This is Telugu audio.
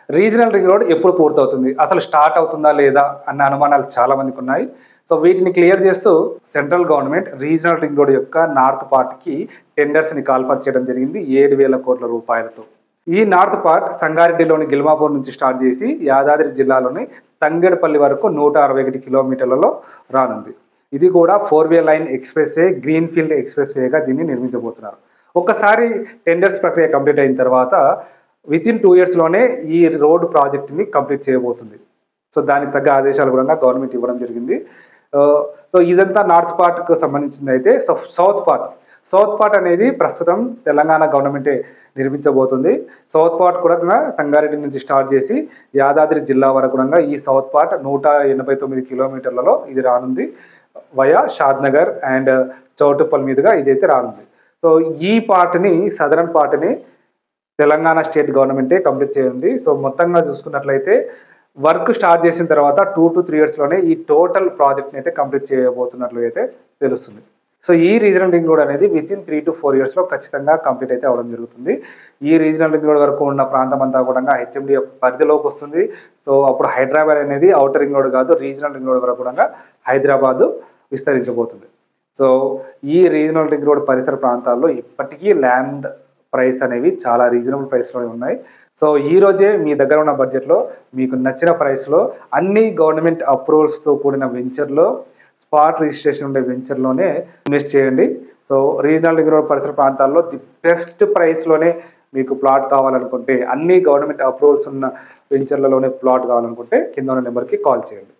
రీజనల్ రింగ్ రోడ్ ఎప్పుడు పూర్తవుతుంది, అసలు స్టార్ట్ అవుతుందా లేదా అన్న అనుమానాలు చాలా మందికి ఉన్నాయి. సో వీటిని క్లియర్ చేస్తూ central government regional ring road యొక్క నార్త్ పార్ట్కి టెండర్స్ని కాల్ఫర్ చేయడం జరిగింది 7,000 కోట్ల రూపాయలతో. ఈ నార్త్ పార్ట్ సంగారెడ్డిలోని గిల్మాపూర్ నుంచి స్టార్ట్ చేసి యాదాద్రి జిల్లాలోని తంగెడపల్లి వరకు 161 కిలోమీటర్లలో రానుంది. ఇది కూడా 4-వే line express way, green field express వేగా దీన్ని నిర్మించబోతున్నారు. ఒక్కసారి టెండర్స్ ప్రక్రియ కంప్లీట్ అయిన తర్వాత వితిన్ 2 ఇయర్స్లోనే ఈ రోడ్ ప్రాజెక్ట్ని కంప్లీట్ చేయబోతుంది. సో దానికి తగ్గ ఆదేశాలు కూడా గవర్నమెంట్ ఇవ్వడం జరిగింది. సో ఇదంతా నార్త్ పార్ట్కు సంబంధించింది. అయితే సో సౌత్ పార్ట్ అనేది ప్రస్తుతం తెలంగాణ గవర్నమెంటే నిర్మించబోతుంది. సౌత్ పార్ట్ కూడా సంగారెడ్డి నుంచి స్టార్ట్ చేసి యాదాద్రి జిల్లా వరకు కూడా ఈ సౌత్ పార్ట్ 189 కిలోమీటర్లలో ఇది రానుంది. వయా షాద్నగర్ అండ్ చౌటుప్పల్ మీదుగా ఇదైతే రానుంది. సో ఈ పార్ట్ని సదరన్ పార్ట్ని తెలంగాణ స్టేట్ గవర్నమెంటే కంప్లీట్ చేయండి. సో మొత్తంగా చూసుకున్నట్లయితే వర్క్ స్టార్ట్ చేసిన తర్వాత 2 to 3 ఇయర్స్లోనే ఈ టోటల్ ప్రాజెక్ట్ని అయితే కంప్లీట్ చేయబోతున్నట్లు అయితే తెలుస్తుంది. సో ఈ రీజనల్ రింగ్ రోడ్ అనేది వితిన్ 3 to 4 ఇయర్స్లో ఖచ్చితంగా కంప్లీట్ అయితే అవ్వడం జరుగుతుంది. ఈ రీజనల్ రింగ్ రోడ్ వరకు ఉన్న ప్రాంతం అంతా కూడా హెచ్ఎండి పరిధిలోకి వస్తుంది. సో అప్పుడు హైదరాబాద్ అనేది అవుటర్ రింగ్ రోడ్ కాదు, రీజనల్ రింగ్ రోడ్ వరకు కూడా హైదరాబాద్ విస్తరించబోతుంది. సో ఈ రీజనల్ రింగ్ రోడ్ పరిసర ప్రాంతాల్లో ఇప్పటికీ ల్యాండ్ ప్రైస్ అనేవి చాలా రీజనబుల్ ప్రైస్లోనే ఉన్నాయి. సో ఈ రోజే మీ దగ్గర ఉన్న బడ్జెట్లో మీకు నచ్చిన ప్రైస్లో అన్ని గవర్నమెంట్ అప్రూవల్స్తో కూడిన వెంచర్లో స్పాట్ రిజిస్ట్రేషన్ ఉండే వెంచర్లోనే ఇన్వెస్ట్ చేయండి. సో రీజనల్ రింగ్ రోడ్ పరిసర ప్రాంతాల్లో ది బెస్ట్ ప్రైస్లోనే మీకు ప్లాట్ కావాలనుకుంటే, అన్ని గవర్నమెంట్ అప్రూవల్స్ ఉన్న వెంచర్లలోనే ప్లాట్ కావాలనుకుంటే కింద ఉన్న నెంబర్కి కాల్ చేయండి.